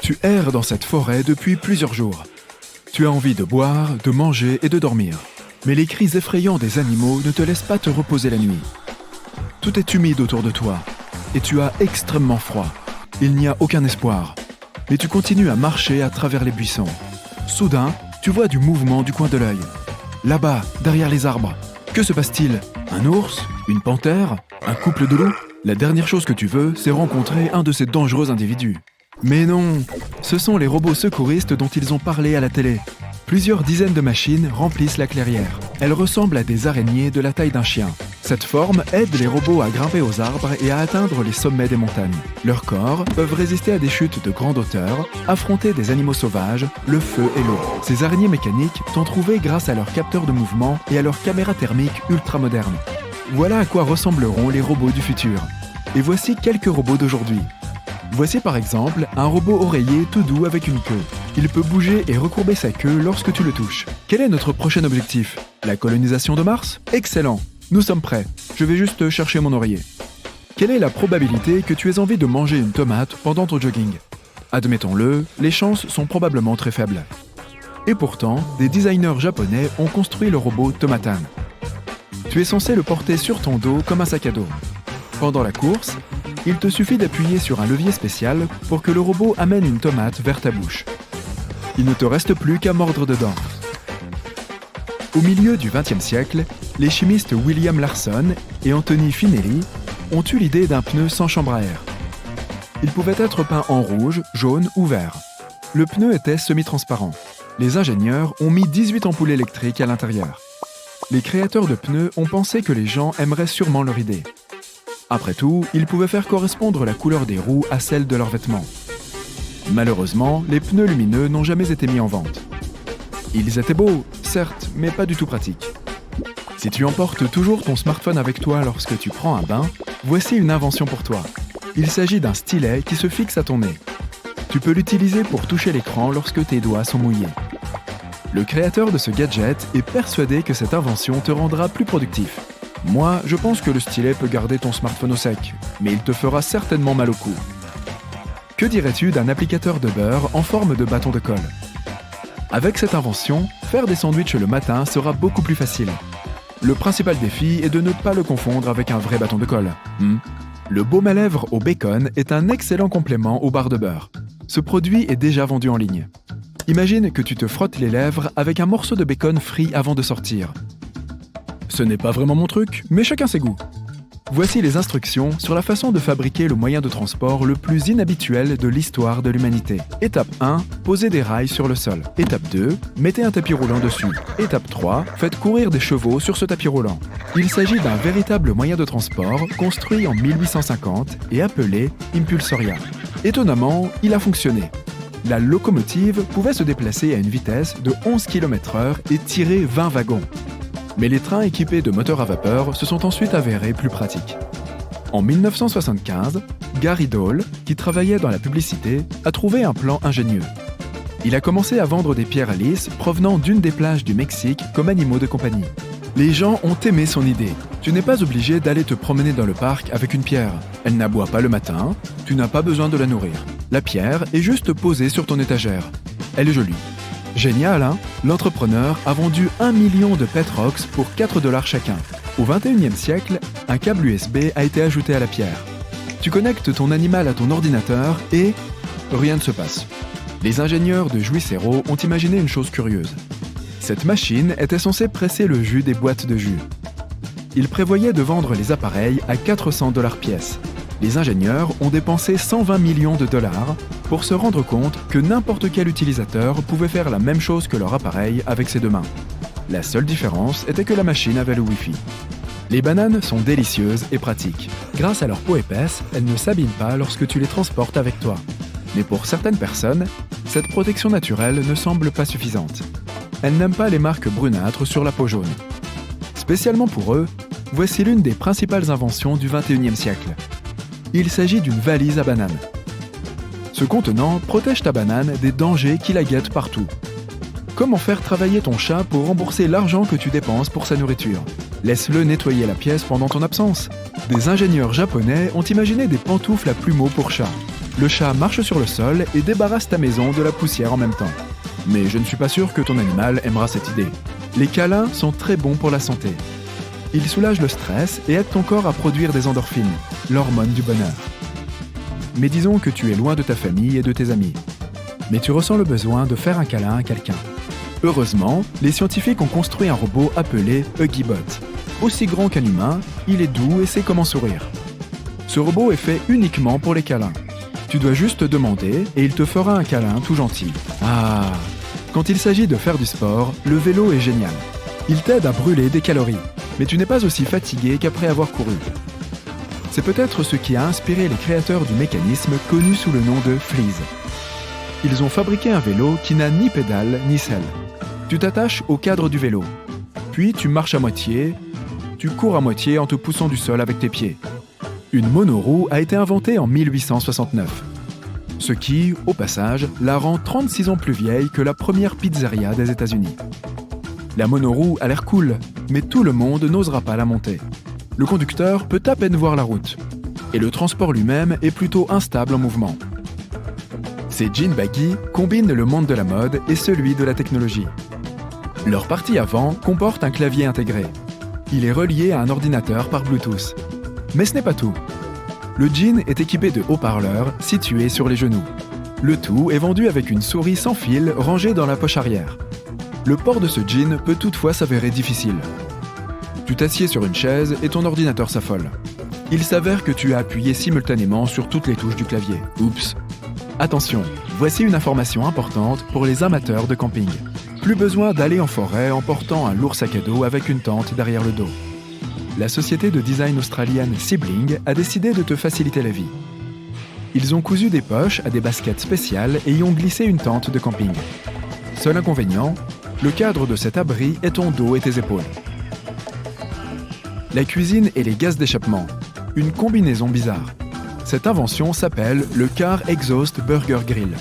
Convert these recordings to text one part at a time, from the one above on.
Tu erres dans cette forêt depuis plusieurs jours. Tu as envie de boire, de manger et de dormir. Mais les cris effrayants des animaux ne te laissent pas te reposer la nuit. Tout est humide autour de toi et tu as extrêmement froid. Il n'y a aucun espoir. Mais tu continues à marcher à travers les buissons. Soudain, tu vois du mouvement du coin de l'œil. Là-bas, derrière les arbres. Que se passe-t-il? Un ours? Une panthère? Un couple de loups? La dernière chose que tu veux, c'est rencontrer un de ces dangereux individus. Mais non, ce sont les robots secouristes dont ils ont parlé à la télé. Plusieurs dizaines de machines remplissent la clairière. Elles ressemblent à des araignées de la taille d'un chien. Cette forme aide les robots à grimper aux arbres et à atteindre les sommets des montagnes. Leurs corps peuvent résister à des chutes de grande hauteur, affronter des animaux sauvages, le feu et l'eau. Ces araignées mécaniques t'ont trouvé grâce à leurs capteurs de mouvement et à leurs caméras thermiques ultra modernes. Voilà à quoi ressembleront les robots du futur. Et voici quelques robots d'aujourd'hui. Voici par exemple un robot oreiller tout doux avec une queue. Il peut bouger et recourber sa queue lorsque tu le touches. Quel est notre prochain objectif? La colonisation de Mars? Excellent! Nous sommes prêts. Je vais juste chercher mon oreiller. Quelle est la probabilité que tu aies envie de manger une tomate pendant ton jogging? Admettons-le, les chances sont probablement très faibles. Et pourtant, des designers japonais ont construit le robot Tomatan. Tu es censé le porter sur ton dos comme un sac à dos. Pendant la course, il te suffit d'appuyer sur un levier spécial pour que le robot amène une tomate vers ta bouche. Il ne te reste plus qu'à mordre dedans. Au milieu du XXe siècle, les chimistes William Larson et Anthony Finelli ont eu l'idée d'un pneu sans chambre à air. Il pouvait être peint en rouge, jaune ou vert. Le pneu était semi-transparent. Les ingénieurs ont mis 18 ampoules électriques à l'intérieur. Les créateurs de pneus ont pensé que les gens aimeraient sûrement leur idée. Après tout, ils pouvaient faire correspondre la couleur des roues à celle de leurs vêtements. Malheureusement, les pneus lumineux n'ont jamais été mis en vente. Ils étaient beaux, certes, mais pas du tout pratiques. Si tu emportes toujours ton smartphone avec toi lorsque tu prends un bain, voici une invention pour toi. Il s'agit d'un stylet qui se fixe à ton nez. Tu peux l'utiliser pour toucher l'écran lorsque tes doigts sont mouillés. Le créateur de ce gadget est persuadé que cette invention te rendra plus productif. Moi, je pense que le stylet peut garder ton smartphone au sec, mais il te fera certainement mal au cou. Que dirais-tu d'un applicateur de beurre en forme de bâton de colle? Avec cette invention, faire des sandwichs le matin sera beaucoup plus facile. Le principal défi est de ne pas le confondre avec un vrai bâton de colle. Le baume à lèvres au bacon est un excellent complément aux barres de beurre. Ce produit est déjà vendu en ligne. Imagine que tu te frottes les lèvres avec un morceau de bacon frit avant de sortir. Ce n'est pas vraiment mon truc, mais chacun ses goûts. Voici les instructions sur la façon de fabriquer le moyen de transport le plus inhabituel de l'histoire de l'humanité. Étape 1, posez des rails sur le sol. Étape 2, mettez un tapis roulant dessus. Étape 3, faites courir des chevaux sur ce tapis roulant. Il s'agit d'un véritable moyen de transport construit en 1850 et appelé Impulsoria. Étonnamment, il a fonctionné. La locomotive pouvait se déplacer à une vitesse de 11 km/h et tirer 20 wagons. Mais les trains équipés de moteurs à vapeur se sont ensuite avérés plus pratiques. En 1975, Gary Dole, qui travaillait dans la publicité, a trouvé un plan ingénieux. Il a commencé à vendre des pierres lisses provenant d'une des plages du Mexique comme animaux de compagnie. Les gens ont aimé son idée. Tu n'es pas obligé d'aller te promener dans le parc avec une pierre. Elle n'aboie pas le matin, tu n'as pas besoin de la nourrir. La pierre est juste posée sur ton étagère. Elle est jolie. Génial, hein? L'entrepreneur a vendu 1 million de Petrox pour 4 $ chacun. Au XXIe siècle, un câble USB a été ajouté à la pierre. Tu connectes ton animal à ton ordinateur et rien ne se passe. Les ingénieurs de Juicero ont imaginé une chose curieuse. Cette machine était censée presser le jus des boîtes de jus. Ils prévoyaient de vendre les appareils à 400 $ pièce. Les ingénieurs ont dépensé 120 millions de dollars pour se rendre compte que n'importe quel utilisateur pouvait faire la même chose que leur appareil avec ses deux mains. La seule différence était que la machine avait le Wi-Fi. Les bananes sont délicieuses et pratiques. Grâce à leur peau épaisse, elles ne s'abîment pas lorsque tu les transportes avec toi. Mais pour certaines personnes, cette protection naturelle ne semble pas suffisante. Elles n'aiment pas les marques brunâtres sur la peau jaune. Spécialement pour eux, voici l'une des principales inventions du XXIe siècle. Il s'agit d'une valise à bananes. Ce contenant protège ta banane des dangers qui la guettent partout. Comment faire travailler ton chat pour rembourser l'argent que tu dépenses pour sa nourriture? Laisse-le nettoyer la pièce pendant ton absence. Des ingénieurs japonais ont imaginé des pantoufles à plumeaux pour chat. Le chat marche sur le sol et débarrasse ta maison de la poussière en même temps. Mais je ne suis pas sûr que ton animal aimera cette idée. Les câlins sont très bons pour la santé. Ils soulagent le stress et aident ton corps à produire des endorphines, l'hormone du bonheur. Mais disons que tu es loin de ta famille et de tes amis. Mais tu ressens le besoin de faire un câlin à quelqu'un. Heureusement, les scientifiques ont construit un robot appelé Huggybot. Aussi grand qu'un humain, il est doux et sait comment sourire. Ce robot est fait uniquement pour les câlins. Tu dois juste demander et il te fera un câlin tout gentil. Ah, quand il s'agit de faire du sport, le vélo est génial. Il t'aide à brûler des calories, mais tu n'es pas aussi fatigué qu'après avoir couru. C'est peut-être ce qui a inspiré les créateurs du mécanisme connu sous le nom de Fleas. Ils ont fabriqué un vélo qui n'a ni pédale ni selle. Tu t'attaches au cadre du vélo, puis tu marches à moitié, tu cours à moitié en te poussant du sol avec tes pieds. Une monoroue a été inventée en 1869. Ce qui, au passage, la rend 36 ans plus vieille que la première pizzeria des États-Unis. La monoroue a l'air cool, mais tout le monde n'osera pas la monter. Le conducteur peut à peine voir la route. Et le transport lui-même est plutôt instable en mouvement. Ces jeans baggy combinent le monde de la mode et celui de la technologie. Leur partie avant comporte un clavier intégré. Il est relié à un ordinateur par Bluetooth. Mais ce n'est pas tout. Le jean est équipé de haut-parleurs situés sur les genoux. Le tout est vendu avec une souris sans fil rangée dans la poche arrière. Le port de ce jean peut toutefois s'avérer difficile. Tu t'assieds sur une chaise et ton ordinateur s'affole. Il s'avère que tu as appuyé simultanément sur toutes les touches du clavier. Oups. Attention, voici une information importante pour les amateurs de camping. Plus besoin d'aller en forêt en portant un lourd sac à dos avec une tente derrière le dos. La société de design australienne Sibling a décidé de te faciliter la vie. Ils ont cousu des poches à des baskets spéciales et y ont glissé une tente de camping. Seul inconvénient, le cadre de cet abri est ton dos et tes épaules. La cuisine et les gaz d'échappement, une combinaison bizarre. Cette invention s'appelle le Car Exhaust Burger Grill.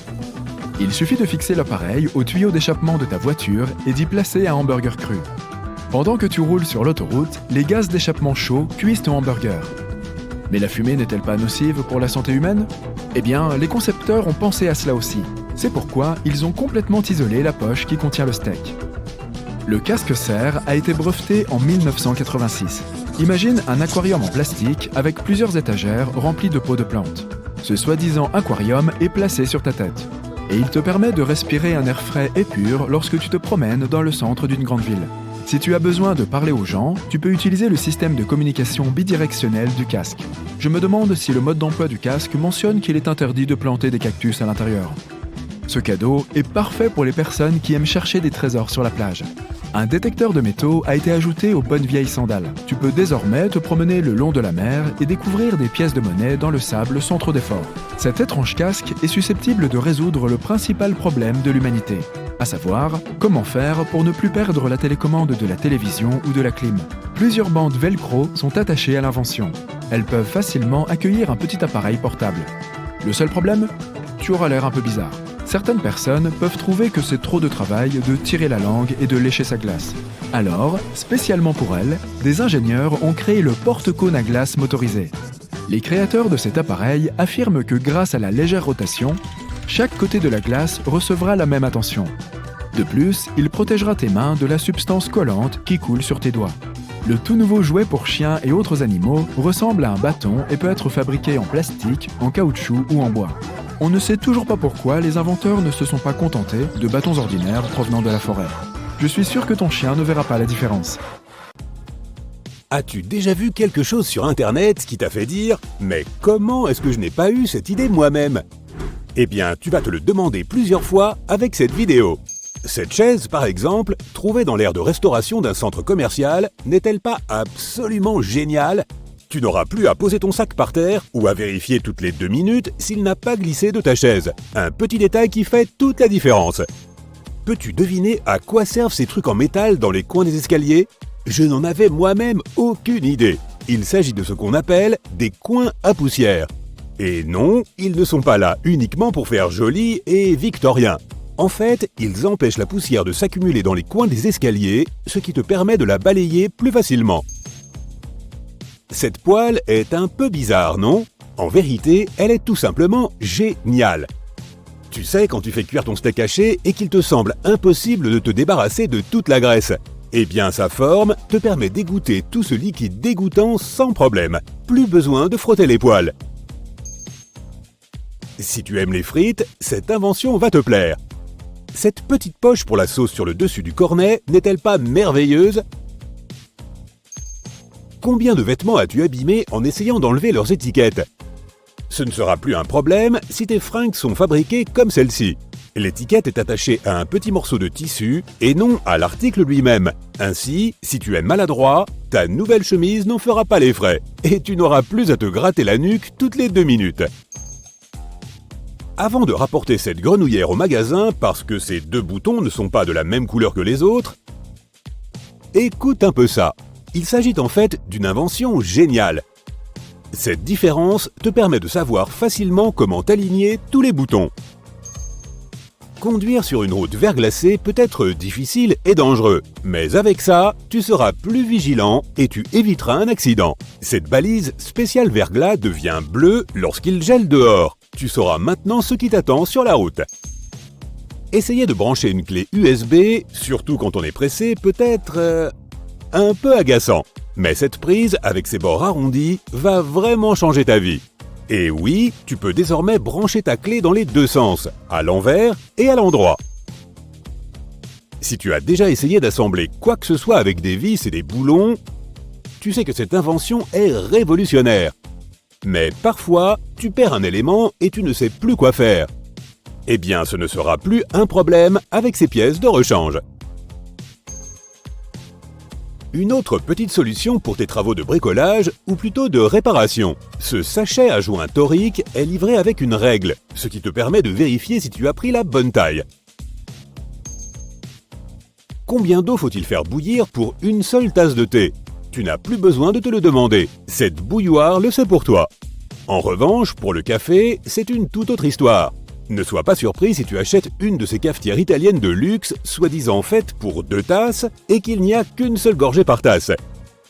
Il suffit de fixer l'appareil au tuyau d'échappement de ta voiture et d'y placer un hamburger cru. Pendant que tu roules sur l'autoroute, les gaz d'échappement chauds cuisent ton hamburger. Mais la fumée n'est-elle pas nocive pour la santé humaine ? Eh bien, les concepteurs ont pensé à cela aussi. C'est pourquoi ils ont complètement isolé la poche qui contient le steak. Le casque-serre a été breveté en 1986. Imagine un aquarium en plastique avec plusieurs étagères remplies de pots de plantes. Ce soi-disant aquarium est placé sur ta tête. Et il te permet de respirer un air frais et pur lorsque tu te promènes dans le centre d'une grande ville. Si tu as besoin de parler aux gens, tu peux utiliser le système de communication bidirectionnel du casque. Je me demande si le mode d'emploi du casque mentionne qu'il est interdit de planter des cactus à l'intérieur. Ce cadeau est parfait pour les personnes qui aiment chercher des trésors sur la plage. Un détecteur de métaux a été ajouté aux bonnes vieilles sandales. Tu peux désormais te promener le long de la mer et découvrir des pièces de monnaie dans le sable sans trop d'efforts. Cet étrange casque est susceptible de résoudre le principal problème de l'humanité, à savoir comment faire pour ne plus perdre la télécommande de la télévision ou de la clim. Plusieurs bandes velcro sont attachées à l'invention. Elles peuvent facilement accueillir un petit appareil portable. Le seul problème ? Tu auras l'air un peu bizarre. Certaines personnes peuvent trouver que c'est trop de travail de tirer la langue et de lécher sa glace. Alors, spécialement pour elles, des ingénieurs ont créé le porte-cône à glace motorisé. Les créateurs de cet appareil affirment que grâce à la légère rotation, chaque côté de la glace recevra la même attention. De plus, il protégera tes mains de la substance collante qui coule sur tes doigts. Le tout nouveau jouet pour chiens et autres animaux ressemble à un bâton et peut être fabriqué en plastique, en caoutchouc ou en bois. On ne sait toujours pas pourquoi les inventeurs ne se sont pas contentés de bâtons ordinaires provenant de la forêt. Je suis sûr que ton chien ne verra pas la différence. As-tu déjà vu quelque chose sur Internet qui t'a fait dire « Mais comment est-ce que je n'ai pas eu cette idée moi-même » Eh bien, tu vas te le demander plusieurs fois avec cette vidéo. Cette chaise, par exemple, trouvée dans l'aire de restauration d'un centre commercial, n'est-elle pas absolument géniale ? Tu n'auras plus à poser ton sac par terre ou à vérifier toutes les 2 minutes s'il n'a pas glissé de ta chaise. Un petit détail qui fait toute la différence. Peux-tu deviner à quoi servent ces trucs en métal dans les coins des escaliers ? Je n'en avais moi-même aucune idée. Il s'agit de ce qu'on appelle des coins à poussière. Et non, ils ne sont pas là uniquement pour faire joli et victorien. En fait, ils empêchent la poussière de s'accumuler dans les coins des escaliers, ce qui te permet de la balayer plus facilement. Cette poêle est un peu bizarre, non ? En vérité, elle est tout simplement géniale. Tu sais, quand tu fais cuire ton steak haché et qu'il te semble impossible de te débarrasser de toute la graisse, eh bien sa forme te permet d'égoutter tout ce liquide dégoûtant sans problème. Plus besoin de frotter les poêles. Si tu aimes les frites, cette invention va te plaire. Cette petite poche pour la sauce sur le dessus du cornet n'est-elle pas merveilleuse ? Combien de vêtements as-tu abîmés en essayant d'enlever leurs étiquettes ? Ce ne sera plus un problème si tes fringues sont fabriquées comme celle-ci. L'étiquette est attachée à un petit morceau de tissu et non à l'article lui-même. Ainsi, si tu es maladroit, ta nouvelle chemise n'en fera pas les frais et tu n'auras plus à te gratter la nuque toutes les 2 minutes. Avant de rapporter cette grenouillère au magasin parce que ces 2 boutons ne sont pas de la même couleur que les autres, écoute un peu ça. Il s'agit en fait d'une invention géniale. Cette différence te permet de savoir facilement comment aligner tous les boutons. Conduire sur une route verglacée peut être difficile et dangereux, mais avec ça, tu seras plus vigilant et tu éviteras un accident. Cette balise spéciale verglas devient bleue lorsqu'il gèle dehors. Tu sauras maintenant ce qui t'attend sur la route. Essayer de brancher une clé USB, surtout quand on est pressé, peut être un peu agaçant. Mais cette prise, avec ses bords arrondis, va vraiment changer ta vie. Et oui, tu peux désormais brancher ta clé dans les 2 sens, à l'envers et à l'endroit. Si tu as déjà essayé d'assembler quoi que ce soit avec des vis et des boulons, tu sais que cette invention est révolutionnaire. Mais parfois, tu perds un élément et tu ne sais plus quoi faire. Eh bien, ce ne sera plus un problème avec ces pièces de rechange. Une autre petite solution pour tes travaux de bricolage, ou plutôt de réparation. Ce sachet à joint torique est livré avec une règle, ce qui te permet de vérifier si tu as pris la bonne taille. Combien d'eau faut-il faire bouillir pour une seule tasse de thé ? Tu n'as plus besoin de te le demander, cette bouilloire le sait pour toi. En revanche, pour le café, c'est une toute autre histoire. Ne sois pas surpris si tu achètes une de ces cafetières italiennes de luxe, soi-disant faites pour 2 tasses, et qu'il n'y a qu'une seule gorgée par tasse.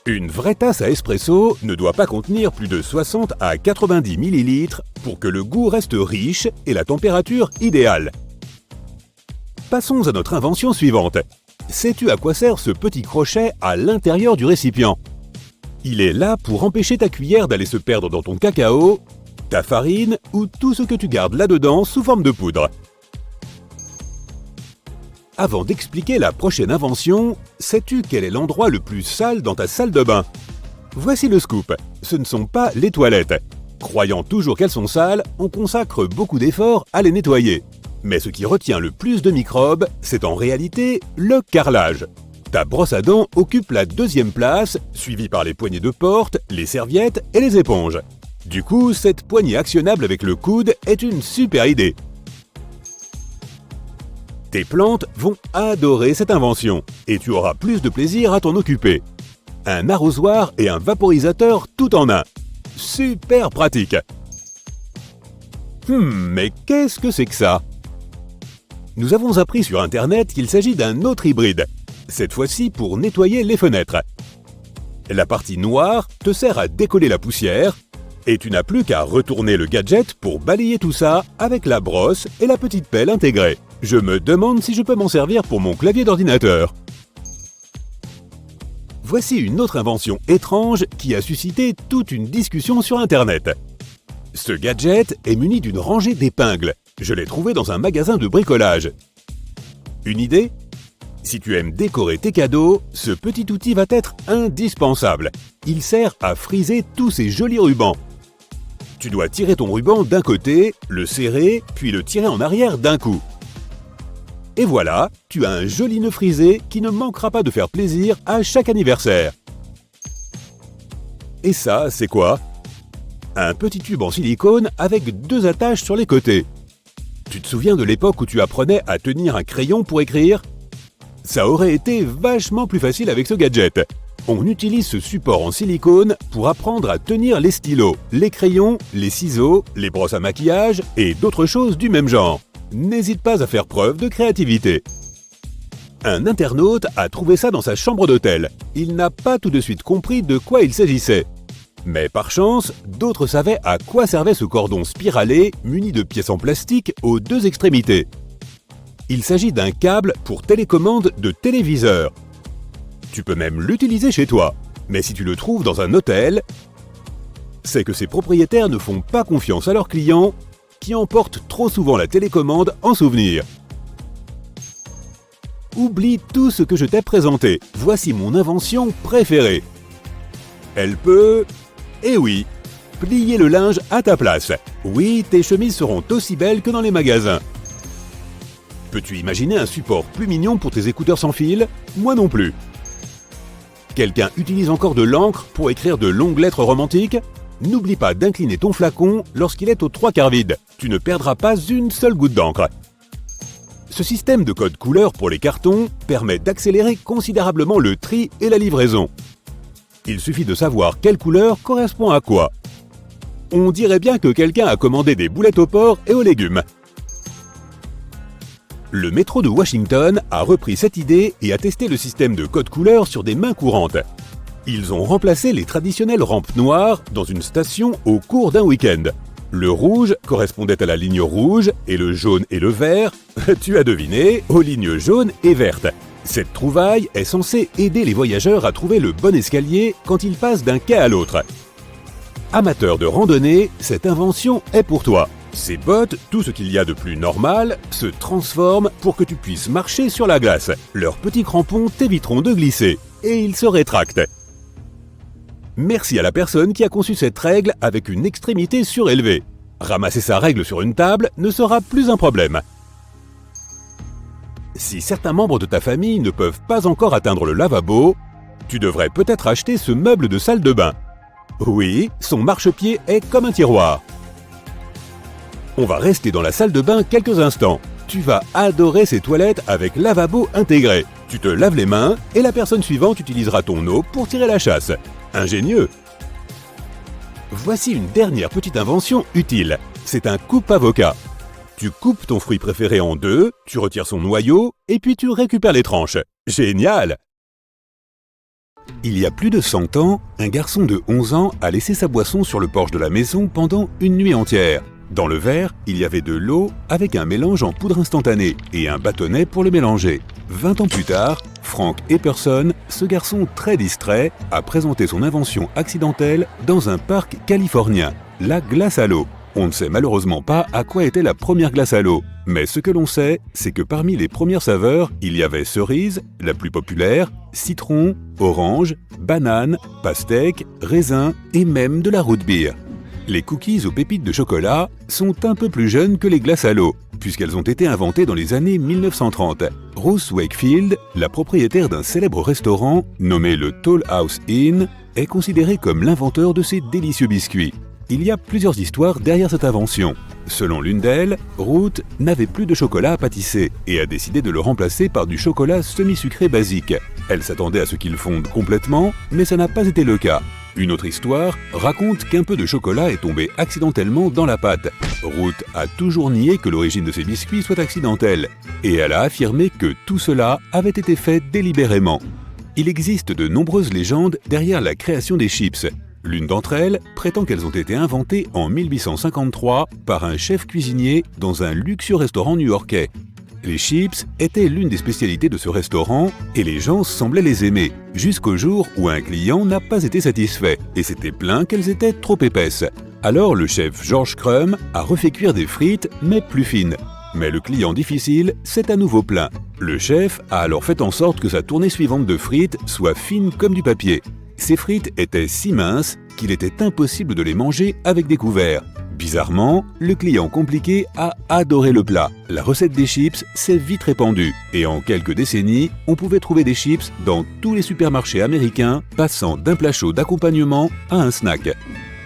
Une vraie tasse à espresso ne doit pas contenir plus de 60 à 90 ml pour que le goût reste riche et la température idéale. Passons à notre invention suivante. Sais-tu à quoi sert ce petit crochet à l'intérieur du récipient ? Il est là pour empêcher ta cuillère d'aller se perdre dans ton cacao, ta farine ou tout ce que tu gardes là-dedans sous forme de poudre. Avant d'expliquer la prochaine invention, sais-tu quel est l'endroit le plus sale dans ta salle de bain ? Voici le scoop, ce ne sont pas les toilettes. Croyant toujours qu'elles sont sales, on consacre beaucoup d'efforts à les nettoyer. Mais ce qui retient le plus de microbes, c'est en réalité le carrelage. Ta brosse à dents occupe la 2e place, suivie par les poignées de porte, les serviettes et les éponges. Du coup, cette poignée actionnable avec le coude est une super idée. Tes plantes vont adorer cette invention et tu auras plus de plaisir à t'en occuper. Un arrosoir et un vaporisateur tout en un. Super pratique. Mais qu'est-ce que c'est que ça ? Nous avons appris sur Internet qu'il s'agit d'un autre hybride, cette fois-ci pour nettoyer les fenêtres. La partie noire te sert à décoller la poussière et tu n'as plus qu'à retourner le gadget pour balayer tout ça avec la brosse et la petite pelle intégrée. Je me demande si je peux m'en servir pour mon clavier d'ordinateur. Voici une autre invention étrange qui a suscité toute une discussion sur Internet. Ce gadget est muni d'une rangée d'épingles. Je l'ai trouvé dans un magasin de bricolage. Une idée ? Si tu aimes décorer tes cadeaux, ce petit outil va être indispensable. Il sert à friser tous ces jolis rubans. Tu dois tirer ton ruban d'un côté, le serrer, puis le tirer en arrière d'un coup. Et voilà, tu as un joli nœud frisé qui ne manquera pas de faire plaisir à chaque anniversaire. Et ça, c'est quoi ? Un petit tube en silicone avec 2 attaches sur les côtés. Tu te souviens de l'époque où tu apprenais à tenir un crayon pour écrire ? Ça aurait été vachement plus facile avec ce gadget. On utilise ce support en silicone pour apprendre à tenir les stylos, les crayons, les ciseaux, les brosses à maquillage et d'autres choses du même genre. N'hésite pas à faire preuve de créativité. Un internaute a trouvé ça dans sa chambre d'hôtel. Il n'a pas tout de suite compris de quoi il s'agissait. Mais par chance, d'autres savaient à quoi servait ce cordon spiralé muni de pièces en plastique aux deux extrémités. Il s'agit d'un câble pour télécommande de téléviseur. Tu peux même l'utiliser chez toi, mais si tu le trouves dans un hôtel, c'est que ses propriétaires ne font pas confiance à leurs clients qui emportent trop souvent la télécommande en souvenir. Oublie tout ce que je t'ai présenté. Voici mon invention préférée. Elle peut... Eh oui, plier le linge à ta place. Oui, tes chemises seront aussi belles que dans les magasins. Peux-tu imaginer un support plus mignon pour tes écouteurs sans fil? Moi non plus. Quelqu'un utilise encore de l'encre pour écrire de longues lettres romantiques? N'oublie pas d'incliner ton flacon lorsqu'il est aux 3/4 vide. Tu ne perdras pas une seule goutte d'encre. Ce système de code couleur pour les cartons permet d'accélérer considérablement le tri et la livraison. Il suffit de savoir quelle couleur correspond à quoi. On dirait bien que quelqu'un a commandé des boulettes au porc et aux légumes. Le métro de Washington a repris cette idée et a testé le système de code couleur sur des mains courantes. Ils ont remplacé les traditionnelles rampes noires dans une station au cours d'un week-end. Le rouge correspondait à la ligne rouge et le jaune et le vert, tu as deviné, aux lignes jaunes et vertes. Cette trouvaille est censée aider les voyageurs à trouver le bon escalier quand ils passent d'un quai à l'autre. Amateur de randonnée, cette invention est pour toi. Ces bottes, tout ce qu'il y a de plus normal, se transforment pour que tu puisses marcher sur la glace. Leurs petits crampons t'éviteront de glisser et ils se rétractent. Merci à la personne qui a conçu cette règle avec une extrémité surélevée. Ramasser sa règle sur une table ne sera plus un problème. Si certains membres de ta famille ne peuvent pas encore atteindre le lavabo, tu devrais peut-être acheter ce meuble de salle de bain. Oui, son marchepied est comme un tiroir. On va rester dans la salle de bain quelques instants. Tu vas adorer ces toilettes avec lavabo intégré. Tu te laves les mains et la personne suivante utilisera ton eau pour tirer la chasse. Ingénieux! Voici une dernière petite invention utile. C'est un coupe-avocat. Tu coupes ton fruit préféré en deux, tu retires son noyau et puis tu récupères les tranches. Génial! Il y a plus de 100 ans, un garçon de 11 ans a laissé sa boisson sur le porche de la maison pendant une nuit entière. Dans le verre, il y avait de l'eau avec un mélange en poudre instantanée et un bâtonnet pour le mélanger. 20 ans plus tard, Frank Epperson, ce garçon très distrait, a présenté son invention accidentelle dans un parc californien, la glace à l'eau. On ne sait malheureusement pas à quoi était la première glace à l'eau, mais ce que l'on sait, c'est que parmi les premières saveurs, il y avait cerise, la plus populaire, citron, orange, banane, pastèque, raisin et même de la root beer. Les cookies aux pépites de chocolat sont un peu plus jeunes que les glaces à l'eau, puisqu'elles ont été inventées dans les années 1930. Ruth Wakefield, la propriétaire d'un célèbre restaurant nommé le Toll House Inn, est considérée comme l'inventeur de ces délicieux biscuits. Il y a plusieurs histoires derrière cette invention. Selon l'une d'elles, Ruth n'avait plus de chocolat à pâtisser et a décidé de le remplacer par du chocolat semi-sucré basique. Elle s'attendait à ce qu'il fonde complètement, mais ça n'a pas été le cas. Une autre histoire raconte qu'un peu de chocolat est tombé accidentellement dans la pâte. Ruth a toujours nié que l'origine de ses biscuits soit accidentelle, et elle a affirmé que tout cela avait été fait délibérément. Il existe de nombreuses légendes derrière la création des chips. L'une d'entre elles prétend qu'elles ont été inventées en 1853 par un chef cuisinier dans un luxueux restaurant new-yorkais. Les chips étaient l'une des spécialités de ce restaurant et les gens semblaient les aimer, jusqu'au jour où un client n'a pas été satisfait et s'était plaint qu'elles étaient trop épaisses. Alors le chef George Crumb a refait cuire des frites, mais plus fines. Mais le client difficile s'est à nouveau plaint. Le chef a alors fait en sorte que sa tournée suivante de frites soit fine comme du papier. Ces frites étaient si minces qu'il était impossible de les manger avec des couverts. Bizarrement, le client compliqué a adoré le plat. La recette des chips s'est vite répandue et en quelques décennies, on pouvait trouver des chips dans tous les supermarchés américains, passant d'un plat chaud d'accompagnement à un snack.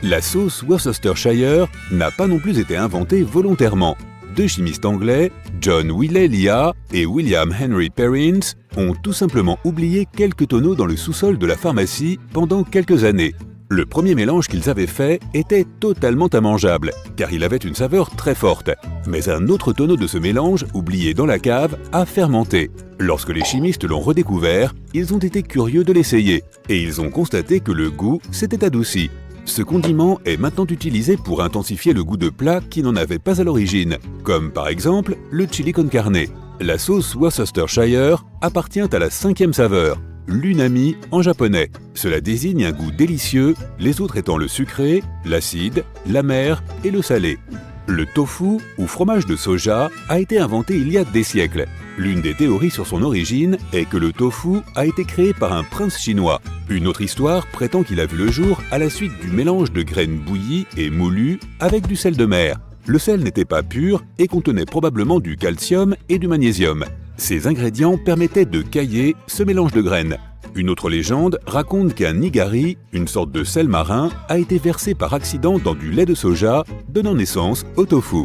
La sauce Worcestershire n'a pas non plus été inventée volontairement. Deux chimistes anglais, John Wiley Lea et William Henry Perrins, ont tout simplement oublié quelques tonneaux dans le sous-sol de la pharmacie pendant quelques années. Le premier mélange qu'ils avaient fait était totalement immangeable, car il avait une saveur très forte. Mais un autre tonneau de ce mélange, oublié dans la cave, a fermenté. Lorsque les chimistes l'ont redécouvert, ils ont été curieux de l'essayer, et ils ont constaté que le goût s'était adouci. Ce condiment est maintenant utilisé pour intensifier le goût de plats qui n'en avaient pas à l'origine, comme par exemple le chili con carne. La sauce Worcestershire appartient à la 5e saveur, l'unami en japonais. Cela désigne un goût délicieux, les autres étant le sucré, l'acide, l'amer et le salé. Le tofu, ou fromage de soja, a été inventé il y a des siècles. L'une des théories sur son origine est que le tofu a été créé par un prince chinois. Une autre histoire prétend qu'il a vu le jour à la suite du mélange de graines bouillies et moulues avec du sel de mer. Le sel n'était pas pur et contenait probablement du calcium et du magnésium. Ces ingrédients permettaient de cailler ce mélange de graines. Une autre légende raconte qu'un nigari, une sorte de sel marin, a été versé par accident dans du lait de soja, donnant naissance au tofu.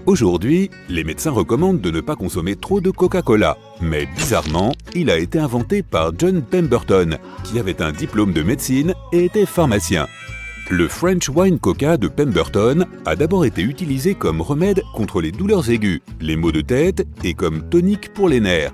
Aujourd'hui, les médecins recommandent de ne pas consommer trop de Coca-Cola, mais bizarrement, il a été inventé par John Pemberton, qui avait un diplôme de médecine et était pharmacien. Le French Wine Coca de Pemberton a d'abord été utilisé comme remède contre les douleurs aiguës, les maux de tête et comme tonique pour les nerfs.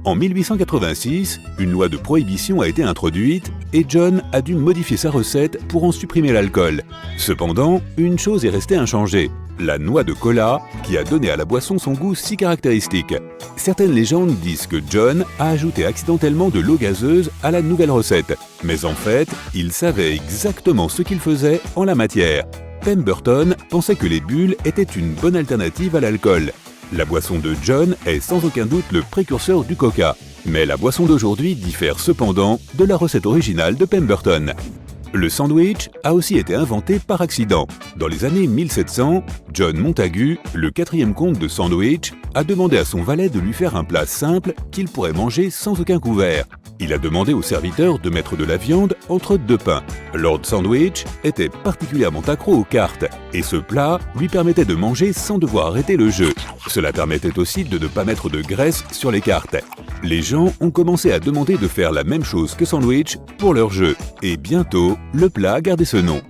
En 1886, une loi de prohibition a été introduite et John a dû modifier sa recette pour en supprimer l'alcool. Cependant, une chose est restée inchangée, la noix de cola qui a donné à la boisson son goût si caractéristique. Certaines légendes disent que John a ajouté accidentellement de l'eau gazeuse à la nouvelle recette, mais en fait, il savait exactement ce qu'il faisait en la matière. Pemberton pensait que les bulles étaient une bonne alternative à l'alcool. La boisson de John est sans aucun doute le précurseur du coca, mais la boisson d'aujourd'hui diffère cependant de la recette originale de Pemberton. Le sandwich a aussi été inventé par accident. Dans les années 1700, John Montagu, le 4e comte de Sandwich, a demandé à son valet de lui faire un plat simple qu'il pourrait manger sans aucun couvert. Il a demandé au serviteur de mettre de la viande entre 2 pains. Lord Sandwich était particulièrement accro aux cartes, et ce plat lui permettait de manger sans devoir arrêter le jeu. Cela permettait aussi de ne pas mettre de graisse sur les cartes. Les gens ont commencé à demander de faire la même chose que Sandwich pour leur jeu, et bientôt, le plat a gardé ce nom.